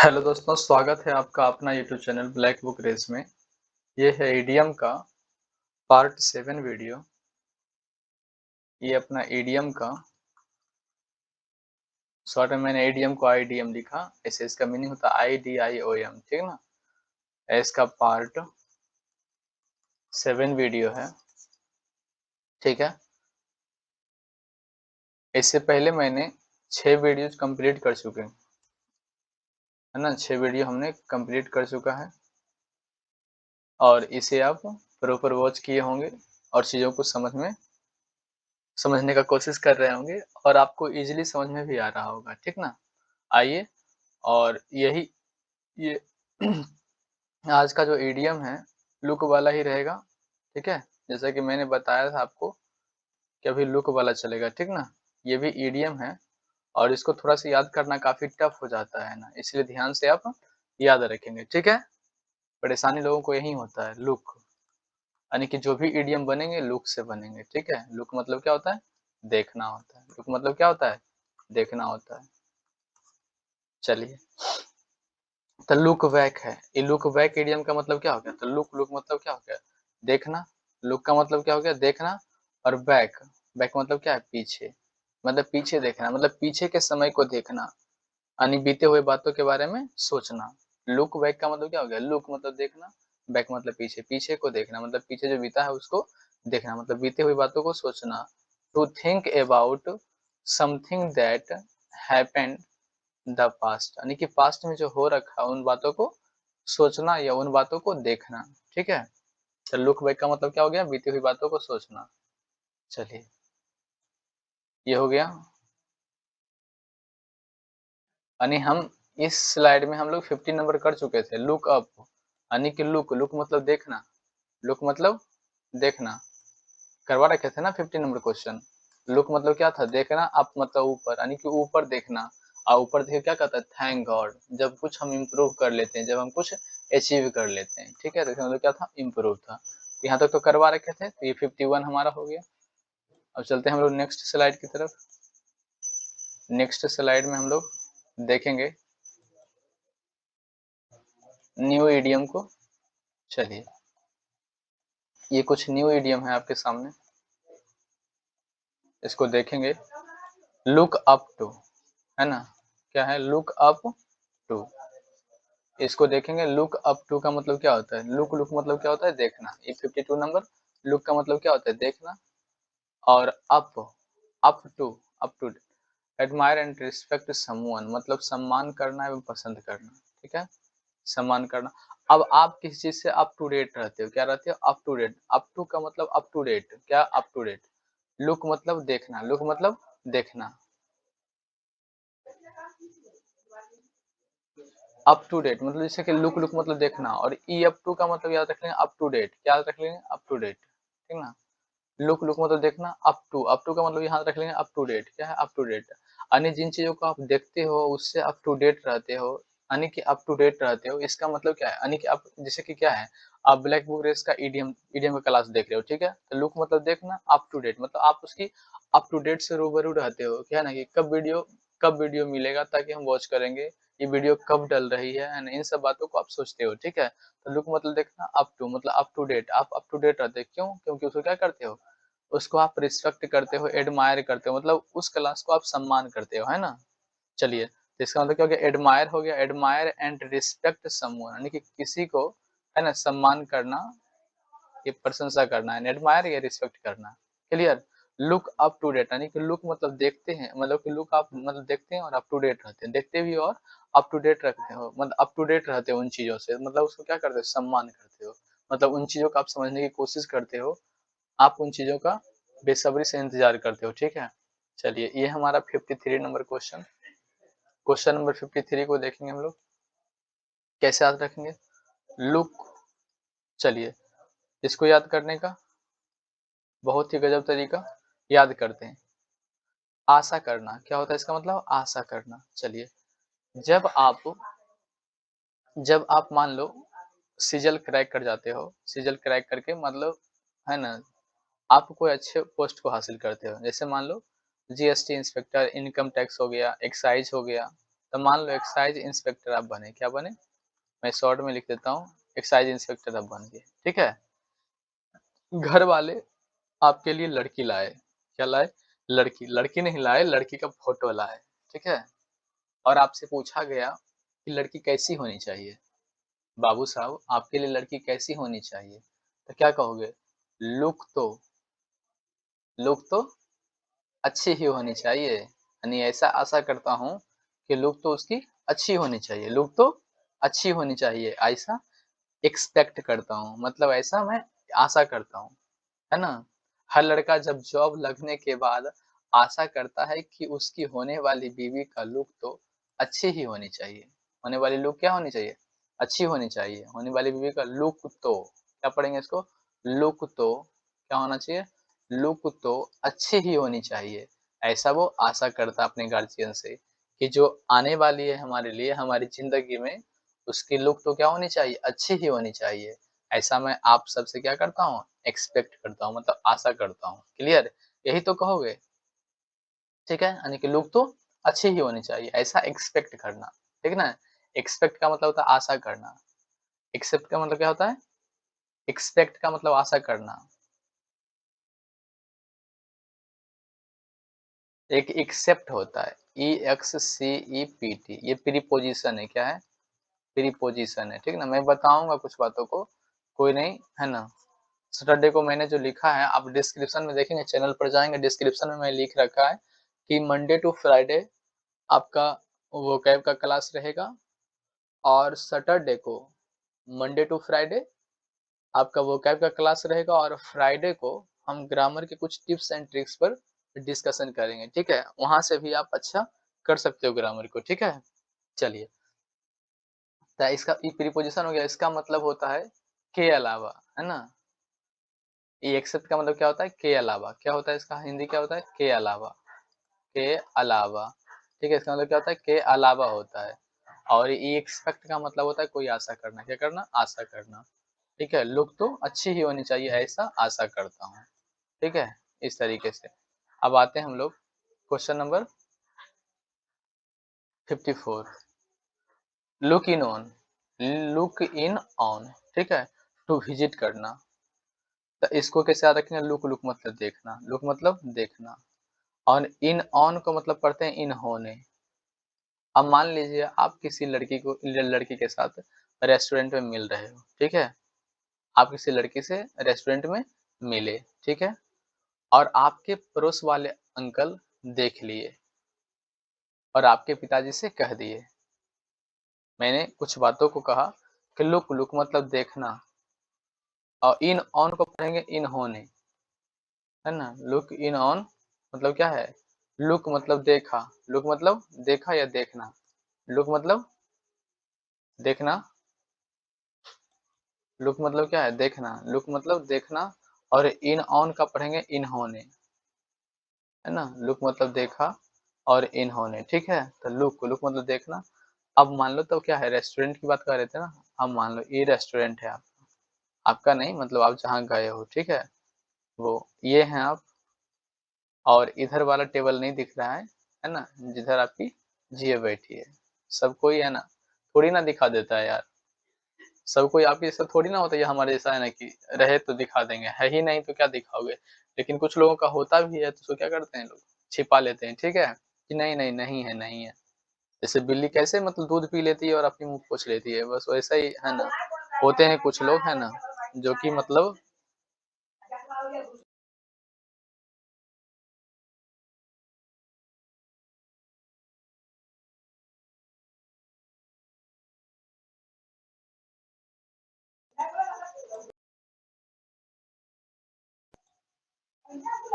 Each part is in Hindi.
हेलो दोस्तों, स्वागत है आपका अपना YouTube channel black book race में। ये है ईडीएम का पार्ट 7 वीडियो। ये अपना ईडीएम का शॉर्ट में मैंने ईडीएम को आईडीएम लिखा, ऐसे इसका मीनिंग होता है IDIOM, ठीक है ना। इसका पार्ट 7 वीडियो है, ठीक है। इससे पहले मैंने 6 वीडियोज कंप्लीट कर चुके हैं, है ना। 6 वीडियो हमने कंप्लीट कर चुका है और इसे आप प्रॉपर वॉच किए होंगे और चीज़ों को समझने का कोशिश कर रहे होंगे और आपको इजीली समझ में भी आ रहा होगा, ठीक ना। आइए, और यही ये आज का जो ईडीएम है लुक वाला ही रहेगा, ठीक है। जैसा कि मैंने बताया था आपको कि अभी लुक वाला चलेगा, ठीक ना। ये भी ईडीएम है और इसको थोड़ा सा याद करना काफी टफ हो जाता है ना, इसलिए ध्यान से आप याद रखेंगे, ठीक है। परेशानी लोगों को यही होता है, लुक, यानी कि जो भी ईडीएम बनेंगे लुक से बनेंगे, ठीक है। लुक मतलब क्या होता है? देखना होता है। लुक मतलब क्या होता है? देखना होता है। चलिए, तो लुक बैक है। ये लुक बैक इडियम का मतलब क्या हो गया? तो लुक लुक मतलब क्या हो गया? देखना। लुक का मतलब क्या हो गया? देखना। और बैक, बैक मतलब क्या है? पीछे, मतलब पीछे देखना, मतलब पीछे के समय को देखना, यानी बीते हुए बातों के बारे में सोचना। लुक बैक का मतलब क्या हो गया? लुक मतलब देखना, बैक मतलब पीछे, पीछे को देखना मतलब पीछे जो बीता है उसको देखना, मतलब बीते हुई बातों को सोचना। To think about something that happened the past, यानी कि पास्ट में जो हो रखा है उन बातों को सोचना या उन बातों को देखना, ठीक है। तो लुक बैक का मतलब क्या हो गया? बीती हुई बातों को सोचना। चलिए, ये हो गया। यानी हम इस स्लाइड में हम लोग 50 नंबर कर चुके थे। लुक अप, यानी कि लुक, लुक मतलब देखना, लुक मतलब देखना, करवा रखे थे ना 50 नंबर क्वेश्चन। लुक मतलब क्या था? देखना। अप मतलब ऊपर, यानी कि ऊपर देखना। और ऊपर देख क्या कहता है? थैंक गॉड, जब कुछ हम इम्प्रूव कर लेते हैं, जब हम कुछ अचीव कर लेते हैं, ठीक है। तो इसका मतलब क्या था? इम्प्रूव था। यहाँ तक तो करवा रखे थे, तो ये 51 हमारा हो गया। अब चलते हैं हम लोग नेक्स्ट स्लाइड की तरफ। नेक्स्ट स्लाइड में हम लोग देखेंगे न्यू ईडियम को। चलिए, ये कुछ न्यू ईडियम है आपके सामने, इसको देखेंगे। लुक अप टू, है ना। क्या है? Look up to. इसको देखेंगे। लुक अप टू का मतलब क्या होता है? लुक लुक मतलब क्या होता है? देखना। ये 52 नंबर। लुक का मतलब क्या होता है? देखना। और up, up to admire and respect someone, मतलब सम्मान करना एवं पसंद करना, ठीक है। सम्मान करना। अब आप किस चीज से अप टू डेट रहते हो? क्या रहते हो? Up to date. Up to का मतलब अप टू डेट, क्या? Up to date. लुक मतलब देखना, लुक मतलब देखना। अप टू डेट मतलब जैसे कि लुक लुक मतलब देखना, और ई अप टू का मतलब याद रख लेंगे अप टू डेट, क्या याद रख लेंगे? अप टू डेट, ठीक ना। लुक लुक मतलब देखना, अप टू का मतलब यहाँ रख लेंगे अप टू डेट, क्या है? Up to date. यानी जिन चीजों को आप देखते हो उससे अप टू डेट रहते हो, यानी कि अप टू डेट रहते हो। इसका मतलब क्या है? यानी कि आप जैसे कि क्या है, आप ब्लैक बुक रेस का ईडीएम ईडीएम का क्लास देख रहे हो, ठीक है। तो लुक मतलब देखना, अप टू डेट मतलब आप उसकी अप टू डेट से रूबरू रहते हो, क्या है ना, कि कब वीडियो मिलेगा ताकि हम वॉच करेंगे, ये वीडियो कब डल रही है ना, इन सब बातों को आप सोचते हो, ठीक है। तो लुक मतलब देखना, अप टू मतलब अप टू डेट, आप अप टू डेट रहते हो। क्यों? क्योंकि उसको क्या करते हो? उसको आप रिस्पेक्ट करते हो, एडमायर करते हो, मतलब उस क्लास को आप सम्मान करते हो, है ना। चलिए, तो इसका मतलब क्या हो गया? एडमायर हो गया। एडमायर एंड रिस्पेक्ट समवन, यानी कि किसी को, है ना, सम्मान करना, ये प्रशंसा करना है। एडमायर या रिस्पेक्ट करना। Clear. Look up to date, यानी कि लुक मतलब देखते हैं, मतलब कि लुक आप मतलब देखते हैं और अप टू डेट रहते हैं, देखते भी और अप टू डेट रखते हो, मतलब अप टू डेट रहते हो उन चीजों से, मतलब उसको क्या करते हो? सम्मान करते हो, मतलब उन चीजों को आप समझने की कोशिश करते हो, आप उन चीज़ों का बेसब्री से इंतज़ार करते हो, ठीक है। चलिए, ये हमारा 53 नंबर क्वेश्चन। क्वेश्चन नंबर 53 को देखेंगे हम लोग, कैसे याद रखेंगे? लुक। चलिए, इसको याद करने का बहुत ही गजब तरीका, याद करते हैं। आशा करना, क्या होता है इसका मतलब? आशा करना। चलिए, जब आप जब आप मान लो सिजल क्रैक कर जाते हो, सिजल क्रैक करके मतलब, है ना, आप कोई अच्छे पोस्ट को हासिल करते हो, जैसे मान लो जीएसटी इंस्पेक्टर, इनकम टैक्स हो गया, एक्साइज हो गया, तो मान लो एक्साइज इंस्पेक्टर आप बने, क्या बने, मैं शॉर्ट में लिख देता हूँ, एक्साइज इंस्पेक्टर आप बन गए, ठीक है। घर वाले आपके लिए लड़की लाए, क्या लाए, लड़की, लड़की नहीं लाए, लड़की का फोटो लाए, ठीक है। और आपसे पूछा गया कि लड़की कैसी होनी चाहिए, बाबू साहब आपके लिए लड़की कैसी होनी चाहिए, तो क्या कहोगे, लुक तो लुक तो अच्छी ही होनी चाहिए, यानी ऐसा आशा करता हूँ कि लुक तो उसकी अच्छी होनी चाहिए, लुक तो अच्छी होनी चाहिए, ऐसा एक्सपेक्ट करता हूँ, मतलब ऐसा मैं आशा करता हूँ, है ना। हर लड़का जब जॉब लगने के बाद आशा करता है कि उसकी होने वाली बीवी का लुक तो अच्छी ही होनी चाहिए, होने वाली लुक क्या होनी चाहिए, अच्छी होनी चाहिए, होने वाली बीवी का लुक तो, क्या पढ़ेंगे इसको, लुक तो क्या होना चाहिए, लुक तो अच्छी ही होनी चाहिए, ऐसा वो आशा करता है अपने गार्जियन से कि जो आने वाली है हमारे लिए हमारी जिंदगी में, उसकी लुक तो क्या होनी चाहिए, अच्छी ही होनी चाहिए, ऐसा मैं आप सबसे क्या करता हूँ, एक्सपेक्ट करता हूँ, मतलब आशा करता हूँ, क्लियर, यही तो कहोगे, ठीक है, यानी कि लुक तो अच्छी ही होनी चाहिए, ऐसा एक्सपेक्ट करना, ठीक है ना। एक्सपेक्ट का मतलब होता है आशा करना, एक्सेप्ट का मतलब क्या होता है, एक्सपेक्ट का मतलब आशा करना, एक एक्सेप्ट होता है, ई एक्स सी ई पी टी, ये प्रीपोजिशन है, क्या है, प्रीपोजिशन है, ठीक है ना। मैं बताऊंगा कुछ बातों को, कोई नहीं, है ना। सैटरडे को मैंने जो लिखा है आप डिस्क्रिप्शन में देखेंगे, चैनल पर जाएंगे, डिस्क्रिप्शन में मैं लिख रखा है कि मंडे टू फ्राइडे आपका वोकैब का क्लास रहेगा, और सैटरडे को, मंडे टू फ्राइडे आपका वोकैब का क्लास रहेगा, और फ्राइडे को हम ग्रामर के कुछ टिप्स एंड ट्रिक्स पर डिस्कशन करेंगे, ठीक है, वहां से भी आप अच्छा कर सकते हो ग्रामर को, ठीक है। चलिए, तो इसका ये प्रीपोजिशन हो गया, इसका मतलब होता है के अलावा, है ना। ये एक्सेप्ट का मतलब क्या होता है, के अलावा, क्या होता है इसका हिंदी क्या होता है, के अलावा, के अलावा, ठीक है, इसका मतलब क्या होता है, के अलावा होता है। और ये एक्सपेक्ट का मतलब होता है कोई आशा करना, क्या करना, आशा करना, ठीक है, लुक तो अच्छी ही होनी चाहिए, ऐसा आशा करता हूँ, ठीक है, इस तरीके से। अब आते हैं हम लोग question number 54, look in on, look in on, ठीक है, टू विजिट करना, तो इसको कैसे याद रखेंगे, लुक, लुक मतलब देखना, लुक मतलब देखना, और इन ऑन को मतलब पढ़ते हैं इन होने। अब मान लीजिए आप किसी लड़की के साथ रेस्टोरेंट में मिल रहे हो, ठीक है, आप किसी लड़की से रेस्टोरेंट में मिले, ठीक है, और आपके पड़ोस वाले अंकल देख लिए और आपके पिताजी से कह दिए, मैंने कुछ बातों को कहा कि लुक, लुक मतलब देखना, और इन ऑन को पढ़ेंगे इन होने, है ना। लुक इन ऑन मतलब क्या है, लुक मतलब देखा, लुक मतलब देखा या देखना, लुक मतलब देखना, लुक मतलब क्या है, देखना, लुक मतलब देखना, और इन ऑन का पढ़ेंगे इन होने, है ना, लुक मतलब देखा और इन होने, ठीक है, तो लुक मतलब देखना। अब मान लो तो क्या है, रेस्टोरेंट की बात कर रहे थे ना, अब मान लो ये रेस्टोरेंट है आपका नहीं, मतलब आप जहाँ गए हो, ठीक है, वो ये हैं आप, और इधर वाला टेबल नहीं दिख रहा है ना, जिधर आपकी जिए बैठी है, सब कोई है ना, थोड़ी ना दिखा देता है यार, सब कोई आपके जैसा थोड़ी ना होता है, ये हमारे जैसा है ना कि रहे तो दिखा देंगे, है ही नहीं तो क्या दिखाओगे। लेकिन कुछ लोगों का होता भी है तो उसको क्या करते हैं लोग, छिपा लेते हैं, ठीक है, कि नहीं नहीं नहीं है, नहीं है। जैसे बिल्ली कैसे मतलब दूध पी लेती है और अपनी मुंह पोछ लेती है, बस वैसा ही है ना, होते हैं कुछ लोग, है ना, जो कि मतलब,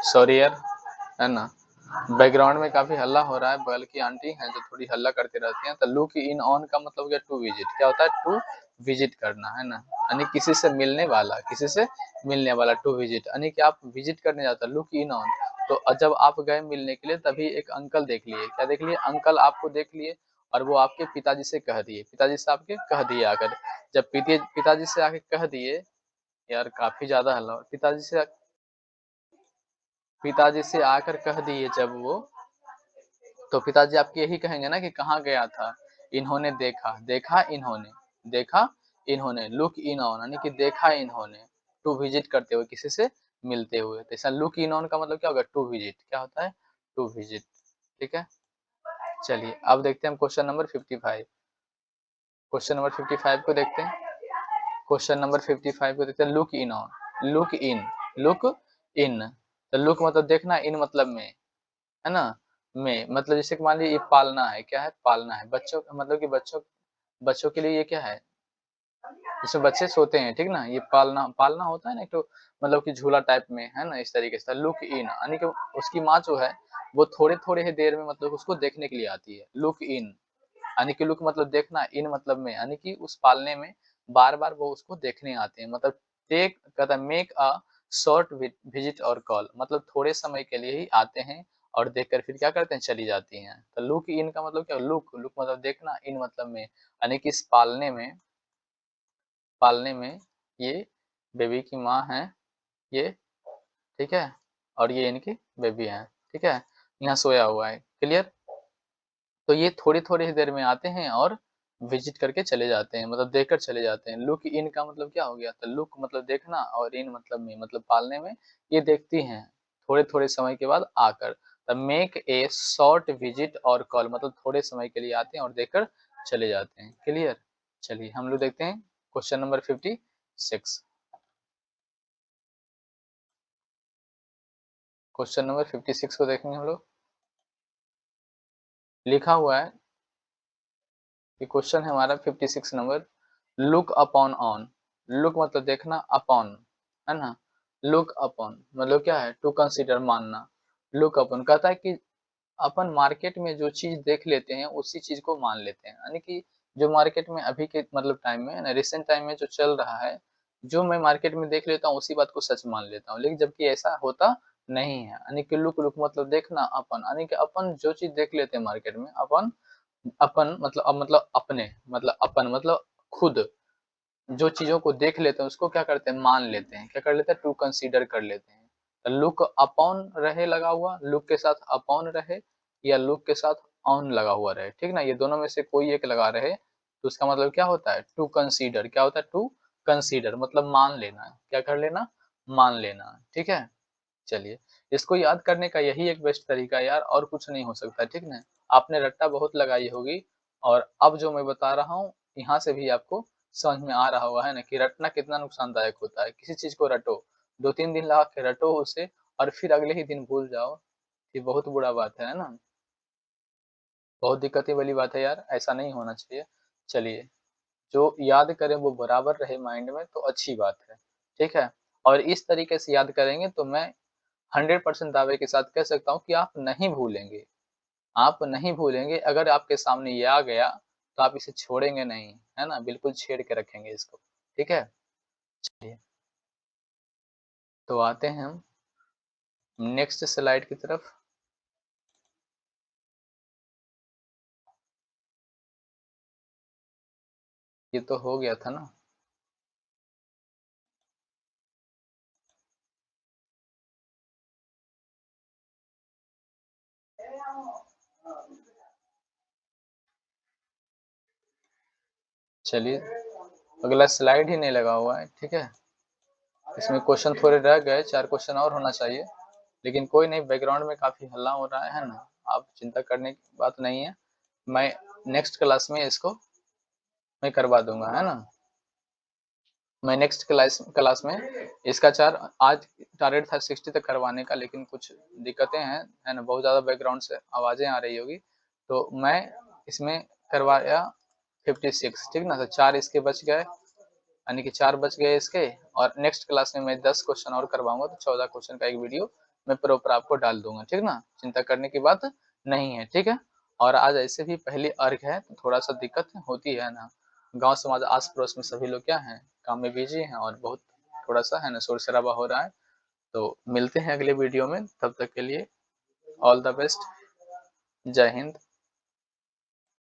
सॉरी यार, है ना, बैकग्राउंड में काफी हल्ला हो रहा है, बगल की आंटी हैं जो थोड़ी हल्ला करती रहती हैं। तो लुक इन ऑन का मतलब हो गया टू विजिट, क्या होता है, टू विजिट करना, है ना, यानी किसी से मिलने वाला, किसी से मिलने वाला, टू विजिट, यानी कि आप विजिट करने जाते हो, लुक इन ऑन। तो जब आप गए मिलने के लिए तभी एक अंकल देख लिए, क्या देख लिए, अंकल आपको देख लिए, और वो आपके पिताजी से कह दिए, पिताजी से आपके कह दिए आकर, जब पिताजी से आके कह दिए, यार काफी ज्यादा हल्ला, पिताजी से आकर कह दिए जब वो, तो पिताजी आपके यही कहेंगे ना कि कहाँ गया था, इन्होंने देखा, देखा इन्होंने, देखा इन्होंने, लुक इन ऑन यानी कि देखा इन्होंने, टू विजिट करते हुए, किसी से मिलते हुए। तो ऐसा लुक इन ऑन का मतलब क्या होगा, टू विजिट, क्या होता है, टू विजिट। ठीक है, चलिए अब देखते हैं हम क्वेश्चन नंबर 55। क्वेश्चन नंबर 55 को देखते हैं। क्वेश्चन नंबर 55 को देखते हैं, look in on, look in, look in. तो लुक मतलब देखना, इन मतलब में, है ना, में मतलब जैसे कि मान लीजिए ये पालना है, क्या है, पालना है, बच्चों मतलब कि बच्चों बच्चों के लिए ये क्या है, जैसे बच्चे सोते हैं, ठीक ना, ये पालना, पालना होता है ना, एक तो मतलब कि झूला टाइप में, है ना, इस तरीके से। लुक इन यानी कि उसकी माँ जो है वो थोड़े थोड़े ही देर में मतलब उसको देखने के लिए आती है, लुक इन यानी कि लुक मतलब देखना, इन मतलब में यानी कि उस पालने में बार बार वो उसको देखने आते हैं, मतलब टेक कहता है मेक अ शॉर्ट विजिट और कॉल, मतलब थोड़े समय के लिए ही आते हैं और देखकर फिर क्या करते हैं, चली जाती हैं। तो लुक इन का मतलब क्या, लुक, लुक मतलब देखना, इन मतलब में यानी कि इस पालने में ये बेबी की माँ है ये, ठीक है, और ये इनकी बेबी है, ठीक है, यहाँ सोया हुआ है, क्लियर। तो ये थोड़ी थोड़ी ही देर में आते हैं और विजिट करके चले जाते हैं, मतलब देखकर चले जाते हैं। लुक इन का मतलब क्या हो गया, तो लुक मतलब देखना और इन मतलब में, मतलब पालने में ये देखती हैं थोड़े थोड़े समय के बाद आकर। The make a short visit और कॉल मतलब थोड़े समय के लिए आते हैं और देखकर चले जाते हैं, क्लियर। चलिए हम लोग देखते हैं क्वेश्चन नंबर 56। क्वेश्चन नंबर 56 को देखेंगे हम लोग। लिखा हुआ है, ये क्वेश्चन है हमारा 56 number, look upon on, look मतलब देखना, अपॉन है ना, लुक अपॉन मतलब क्या है, टू कंसीडर मानना। लुक अपॉन कहता है कि अपन मार्केट में जो चीज देख लेते हैं उसी चीज को मान लेते हैं, यानी कि जो मार्केट में अभी के मतलब टाइम में ना, रिसेंट टाइम में जो चल रहा है, जो मैं मार्केट में देख लेता हूँ उसी बात को सच मान लेता हूँ, लेकिन जबकि ऐसा होता नहीं है। यानी कि लुक, लुक मतलब देखना, अपन यानी कि अपन जो चीज देख लेते हैं मार्केट में, अपन, अपन मतलब अब मतलब अपने, मतलब अपन मतलब खुद जो चीजों को देख लेते हैं उसको क्या करते हैं, मान लेते हैं, क्या कर लेते हैं, टू कंसीडर कर लेते हैं। लुक अपॉन रहे लगा हुआ, लुक के साथ अपॉन रहे या लुक के साथ ऑन लगा हुआ रहे, ठीक ना, ये दोनों में से कोई एक लगा रहे तो उसका मतलब क्या होता है, टू कंसीडर, क्या होता है, टू कंसीडर मतलब मान लेना, क्या कर लेना, मान लेना, ठीक है। चलिए इसको याद करने का यही एक बेस्ट तरीका है यार, और कुछ नहीं हो सकता, ठीक ना। आपने रट्टा बहुत लगाई होगी और अब जो मैं बता रहा हूँ यहाँ से भी आपको समझ में आ रहा हुआ है ना कि रटना कितना नुकसानदायक होता है। किसी चीज को रटो, 2-3 दिन लगा के रटो उसे और फिर अगले ही दिन भूल जाओ, ये बहुत बुरा बात है ना, बहुत दिक्कतें वाली बात है यार, ऐसा नहीं होना चाहिए। चलिए जो याद करें वो बराबर रहे माइंड में तो अच्छी बात है, ठीक है। और इस तरीके से याद करेंगे तो मैं 100% दावे के साथ कह सकता हूँ कि आप नहीं भूलेंगे, आप नहीं भूलेंगे। अगर आपके सामने ये आ गया तो आप इसे छोड़ेंगे नहीं, है ना, बिल्कुल छेड़ के रखेंगे इसको, ठीक है। चलिए तो आते हैं हम नेक्स्ट स्लाइड की तरफ। ये तो हो गया था ना। चलिए अगला स्लाइड ही नहीं लगा हुआ है, ठीक है। इसमें क्वेश्चन थोड़े रह गए, 4 क्वेश्चन और होना चाहिए, लेकिन कोई नहीं, बैकग्राउंड में काफी हल्ला हो रहा है ना, आप चिंता करने की बात नहीं है। मैं नेक्स्ट क्लास में इसको मैं करवा दूंगा, है ना। मैं नेक्स्ट क्लास में इसका 4, आज टारगेट था 60 तक करवाने का, लेकिन कुछ दिक्कतें हैं, है ना, बहुत ज़्यादा बैकग्राउंड से आवाज़ें आ रही होगी, तो मैं इसमें करवाया 56, ठीक ना। तो 4 इसके बच गए, यानी कि 4 बच गए इसके, और नेक्स्ट क्लास में मैं 10 क्वेश्चन और करवाऊंगा, तो 14 क्वेश्चन का एक वीडियो मैं प्रॉपर आपको डाल दूंगा, ठीक ना, चिंता करने की बात नहीं है, ठीक है। और आज ऐसे भी पहली अर्घ है तो थोड़ा सा दिक्कत होती है ना, गांव समाज आस पड़ोस में सभी लोग क्या हैं, काम में बिजी हैं और बहुत थोड़ा सा है ना शोर शराबा हो रहा है। तो मिलते हैं अगले वीडियो में, तब तक के लिए ऑल द बेस्ट, जय हिंद।